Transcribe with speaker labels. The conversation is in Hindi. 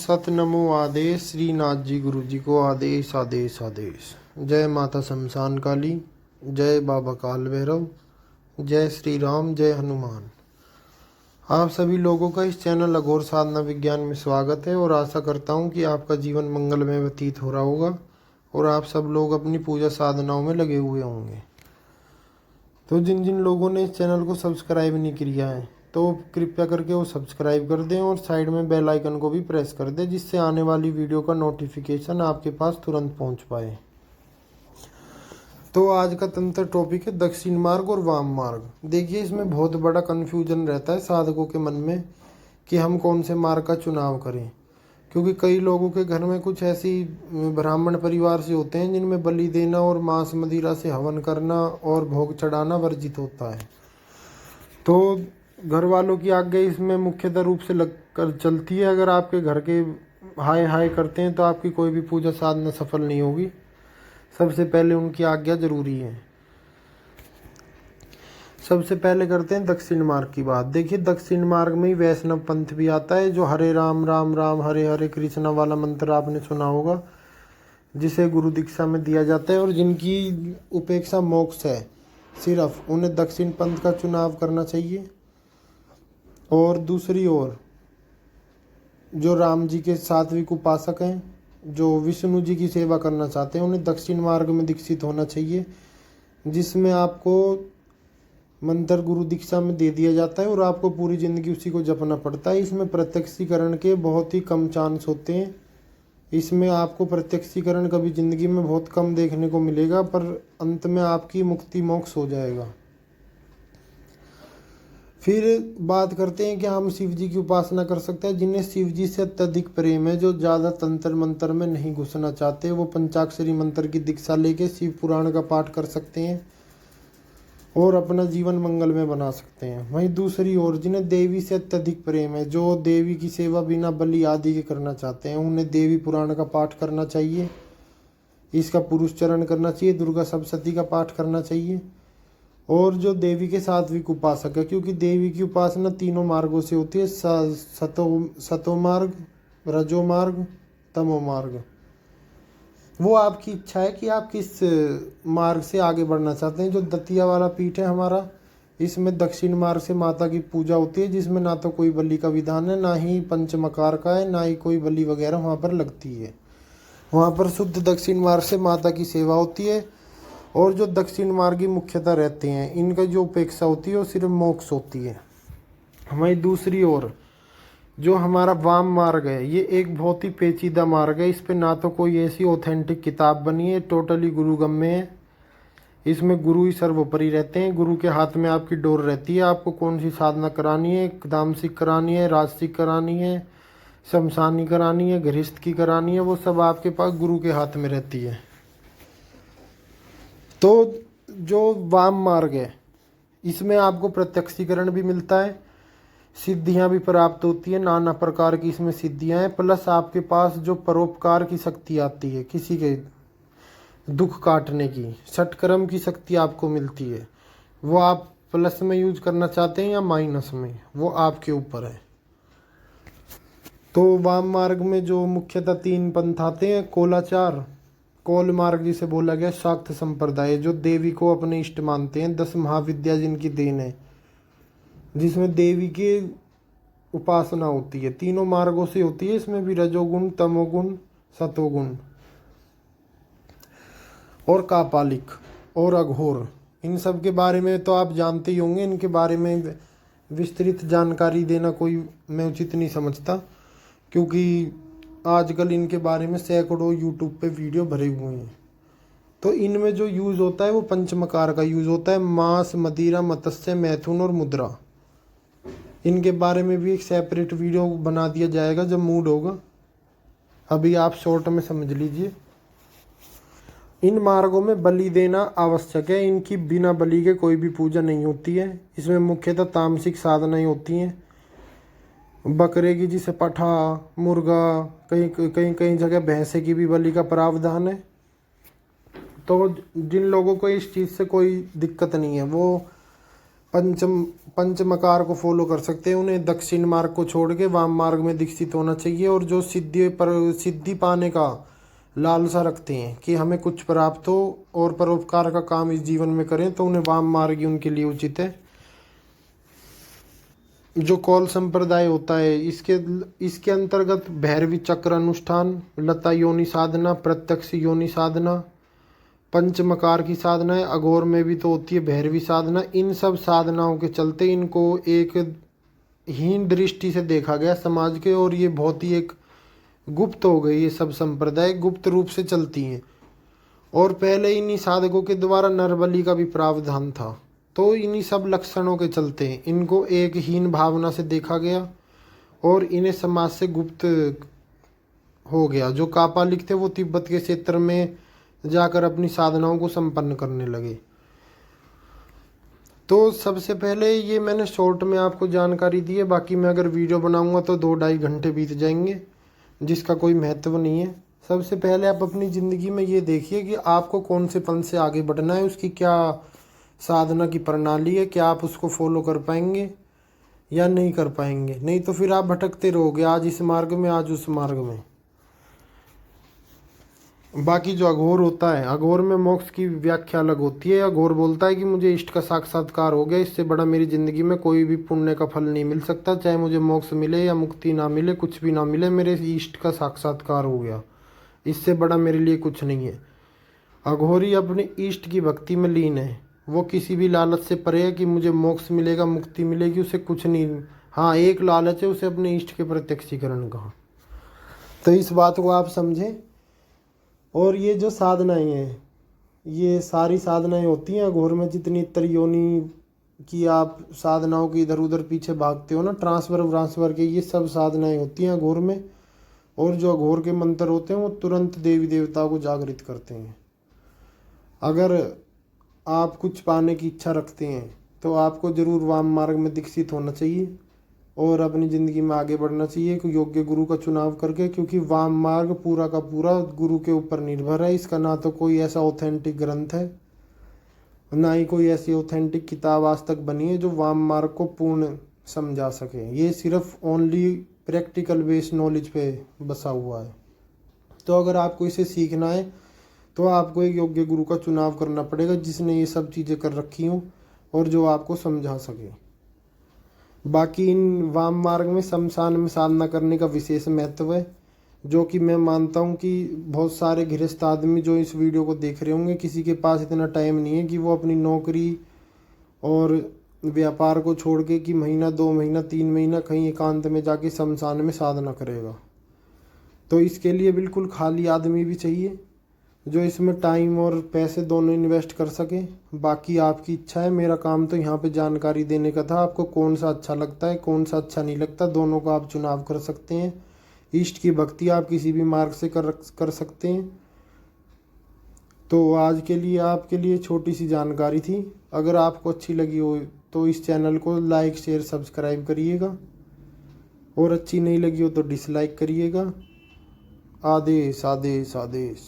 Speaker 1: सत नमो आदेश श्री नाथ जी गुरु जी को आदेश आदेश आदेश। जय माता शमशान काली, जय बाबा काल भैरव, जय श्री राम, जय हनुमान। आप सभी लोगों का इस चैनल अघोर साधना विज्ञान में स्वागत है और आशा करता हूँ कि आपका जीवन मंगलमय व्यतीत हो रहा होगा और आप सब लोग अपनी पूजा साधनाओं में लगे हुए होंगे। तो जिन जिन लोगों ने इस चैनल को सब्सक्राइब नहीं किया है तो कृपया करके वो सब्सक्राइब कर दें और साइड में बेल आइकन को भी प्रेस कर दें, जिससे आने वाली वीडियो का नोटिफिकेशन आपके पास तुरंत पहुंच पाए। तो आज का तंत्र टॉपिक है दक्षिण मार्ग और वाम मार्ग। देखिए, इसमें बहुत बड़ा कन्फ्यूजन रहता है साधकों के मन में कि हम कौन से मार्ग का चुनाव करें, क्योंकि कई लोगों के घर में कुछ ऐसी ब्राह्मण परिवार से होते हैं जिनमें बलि देना और मांस मदिरा से हवन करना और भोग चढ़ाना वर्जित होता है। तो घर वालों की आज्ञा इसमें मुख्यतः रूप से लग कर चलती है। अगर आपके घर के हाय हाय करते हैं तो आपकी कोई भी पूजा साधना सफल नहीं होगी। सबसे पहले उनकी आज्ञा जरूरी है। सबसे पहले करते हैं दक्षिण मार्ग की बात। देखिए, दक्षिण मार्ग में ही वैष्णव पंथ भी आता है, जो हरे राम राम राम हरे हरे कृष्णा वाला मंत्र आपने सुना होगा, जिसे गुरु दीक्षा में दिया जाता है। और जिनकी उपेक्षा मोक्ष है, सिर्फ उन्हें दक्षिण पंथ का चुनाव करना चाहिए। और दूसरी ओर जो राम जी के सात्विक उपासक हैं, जो विष्णु जी की सेवा करना चाहते हैं, उन्हें दक्षिण मार्ग में दीक्षित होना चाहिए, जिसमें आपको मंत्र गुरु दीक्षा में दे दिया जाता है और आपको पूरी जिंदगी उसी को जपना पड़ता है। इसमें प्रत्यक्षीकरण के बहुत ही कम चांस होते हैं। इसमें आपको प्रत्यक्षीकरण कभी जिंदगी में बहुत कम देखने को मिलेगा, पर अंत में आपकी मुक्ति मोक्ष हो जाएगा। फिर बात करते हैं कि हम शिव जी की उपासना कर सकते हैं। जिन्हें शिव जी से अत्यधिक प्रेम है, जो ज़्यादा तंत्र मंत्र में नहीं घुसना चाहते, वो पंचाक्षरी मंत्र की दीक्षा लेके शिव पुराण का पाठ कर सकते हैं और अपना जीवन मंगल में बना सकते हैं। वहीं दूसरी ओर जिन्हें देवी से अत्यधिक प्रेम है, जो देवी की सेवा बिना बलि आदि के करना चाहते हैं, उन्हें देवी पुराण का पाठ करना चाहिए। इसका पुरुष चरण करना चाहिए, दुर्गा सप्तशती का पाठ करना चाहिए। और जो देवी के सात्विक उपासक है, क्योंकि देवी की उपासना तीनों मार्गों से होती है, सतो मार्ग, रजो मार्ग, तमो मार्ग। वो आपकी इच्छा है कि आप किस मार्ग से आगे बढ़ना चाहते हैं। जो दतिया वाला पीठ है हमारा, इसमें दक्षिण मार्ग से माता की पूजा होती है, जिसमें ना तो कोई बलि का विधान है, ना ही पंचमकार का है, ना ही कोई बलि वगैरह वहाँ पर लगती है। वहाँ पर शुद्ध दक्षिण मार्ग से माता की सेवा होती है। और जो दक्षिण मार्गी मुख्यतः रहते हैं, इनका जो उपेक्षा होती है वो सिर्फ मोक्ष होती है। हमारी दूसरी ओर जो हमारा वाम मार्ग है, ये एक बहुत ही पेचीदा मार्ग है। इस पे ना तो कोई ऐसी ऑथेंटिक किताब बनी है, टोटली गुरुगम्य है। इसमें गुरु ही सर्वोपरि रहते हैं। गुरु के हाथ में आपकी डोर रहती है। आपको कौन सी साधना करानी है, दामसिक करानी है, राजसिक करानी है, शमशानी करानी है, गृहस्थ की करानी है, वो सब आपके पास गुरु के हाथ में रहती है। तो जो वाम मार्ग है, इसमें आपको प्रत्यक्षीकरण भी मिलता है, सिद्धियां भी प्राप्त होती है, नाना प्रकार की इसमें सिद्धियां हैं। प्लस आपके पास जो परोपकार की शक्ति आती है, किसी के दुख काटने की, षटकर्म की शक्ति आपको मिलती है। वो आप प्लस में यूज करना चाहते हैं या माइनस में, वो आपके ऊपर है। तो वाम मार्ग में जो मुख्यतः तीन पंथ आते हैं, कोलाचार, कौल मार्ग जिसे बोला गया, शाक्त संप्रदाय, जो देवी को अपने इष्ट मानते हैं, 10 महाविद्या जिनकी देन है, जिसमें देवी की उपासना होती है, तीनों मार्गों से होती है। इसमें भी रजोगुण, तमोगुण, सतोगुण और कापालिक और अघोर, इन सब के बारे में तो आप जानते ही होंगे। इनके बारे में विस्तृत जानकारी देना कोई मैं उचित नहीं समझता, क्योंकि आजकल इनके बारे में सैकड़ों यूट्यूब पे वीडियो भरे हुए हैं। तो इनमें जो यूज़ होता है वो पंचमकार का यूज़ होता है, मांस, मदिरा, मत्स्य, मैथुन और मुद्रा। इनके बारे में भी एक सेपरेट वीडियो बना दिया जाएगा जब मूड होगा। अभी आप शॉर्ट में समझ लीजिए। इन मार्गों में बलि देना आवश्यक है। इनकी बिना बलि के कोई भी पूजा नहीं होती है। इसमें मुख्यतः तामसिक साधनाएं होती हैं। बकरे की, जिसे पठा, मुर्गा, कहीं जगह भैंसे की भी बलि का प्रावधान है। तो जिन लोगों को इस चीज़ से कोई दिक्कत नहीं है, वो पंचमकार को फॉलो कर सकते हैं। उन्हें दक्षिण मार्ग को छोड़ के वाम मार्ग में दीक्षित होना चाहिए। और जो सिद्धि पाने का लालसा रखते हैं कि हमें कुछ प्राप्त हो और परोपकार का काम इस जीवन में करें, तो उन्हें वाम मार्ग ही उनके लिए उचित है। जो कौल संप्रदाय होता है, इसके अंतर्गत भैरवी चक्र अनुष्ठान, लता योनि साधना, प्रत्यक्ष योनि साधना, पंचमकार की साधनाएं, अघोर में भी तो होती है भैरवी साधना। इन सब साधनाओं के चलते इनको एक हीन दृष्टि से देखा गया समाज के, और ये बहुत ही एक गुप्त हो गई। ये सब संप्रदाय गुप्त रूप से चलती हैं। और पहले इन्हीं साधकों के द्वारा नरबलि का भी प्रावधान था। तो इन्हीं सब लक्षणों के चलते इनको एक हीन भावना से देखा गया और इन्हें समाज से गुप्त हो गया। जो कापालिक थे वो तिब्बत के क्षेत्र में जाकर अपनी साधनाओं को संपन्न करने लगे। तो सबसे पहले ये मैंने शॉर्ट में आपको जानकारी दी है। बाकी मैं अगर वीडियो बनाऊंगा तो 2-2.5 घंटे बीत जाएंगे, जिसका कोई महत्व नहीं है। सबसे पहले आप अपनी ज़िंदगी में ये देखिए कि आपको कौन से पंथ से आगे बढ़ना है, उसकी क्या साधना की प्रणाली है, क्या आप उसको फॉलो कर पाएंगे या नहीं कर पाएंगे। नहीं तो फिर आप भटकते रहोगे, आज इस मार्ग में आज उस मार्ग में। बाकी जो अघोर होता है, अघोर में मोक्ष की व्याख्या अलग होती है। अघोर बोलता है कि मुझे इष्ट का साक्षात्कार हो गया, इससे बड़ा मेरी ज़िंदगी में कोई भी पुण्य का फल नहीं मिल सकता। चाहे मुझे मोक्ष मिले या मुक्ति ना मिले, कुछ भी ना मिले, मेरे इष्ट का साक्षात्कार हो गया, इससे बड़ा मेरे लिए कुछ नहीं है। अघोरी अपने इष्ट की भक्ति में लीन है। वो किसी भी लालच से परे है कि मुझे मोक्ष मिलेगा, मुक्ति मिलेगी, उसे कुछ नहीं। हाँ, एक लालच है, उसे अपने इष्ट के प्रत्यक्षीकरण का। तो इस बात को आप समझें। और ये जो साधनाएं हैं, ये सारी साधनाएं होती हैं अघोर में। जितनी त्रियोनी की आप साधनाओं की इधर उधर पीछे भागते हो ना, ट्रांसफर के, ये सब साधनाएं होती हैं अघोर में। और जो अघोर के मंत्र होते हैं वो तुरंत देवी देवताओं को जागृत करते हैं। अगर आप कुछ पाने की इच्छा रखते हैं तो आपको जरूर वाम मार्ग में दीक्षित होना चाहिए और अपनी ज़िंदगी में आगे बढ़ना चाहिए एक योग्य गुरु का चुनाव करके। क्योंकि वाम मार्ग पूरा का पूरा गुरु के ऊपर निर्भर है। इसका ना तो कोई ऐसा ऑथेंटिक ग्रंथ है, ना ही कोई ऐसी ऑथेंटिक किताब आज तक बनी है जो वाम मार्ग को पूर्ण समझा सके। ये सिर्फ ओनली प्रैक्टिकल बेस्ड नॉलेज पे बसा हुआ है। तो अगर आपको इसे सीखना है तो आपको एक योग्य गुरु का चुनाव करना पड़ेगा, जिसने ये सब चीज़ें कर रखी हों और जो आपको समझा सके। बाकी इन वाम मार्ग में शमशान में साधना करने का विशेष महत्व है, जो कि मैं मानता हूँ कि बहुत सारे गृहस्थ आदमी जो इस वीडियो को देख रहे होंगे, किसी के पास इतना टाइम नहीं है कि वो अपनी नौकरी और व्यापार को छोड़ के कि महीना 2 महीना 3 महीना कहीं एकांत में जाके शमशान में साधना करेगा। तो इसके लिए बिल्कुल खाली आदमी भी चाहिए जो इसमें टाइम और पैसे दोनों इन्वेस्ट कर सके। बाकी आपकी इच्छा है। मेरा काम तो यहाँ पे जानकारी देने का था। आपको कौन सा अच्छा लगता है, कौन सा अच्छा नहीं लगता, दोनों का आप चुनाव कर सकते हैं। इष्ट की भक्ति आप किसी भी मार्ग से कर सकते हैं। तो आज के लिए आपके लिए छोटी सी जानकारी थी। अगर आपको अच्छी लगी हो तो इस चैनल को लाइक शेयर सब्सक्राइब करिएगा, और अच्छी नहीं लगी हो तो डिसलाइक करिएगा। आदेश आदेश आदेश।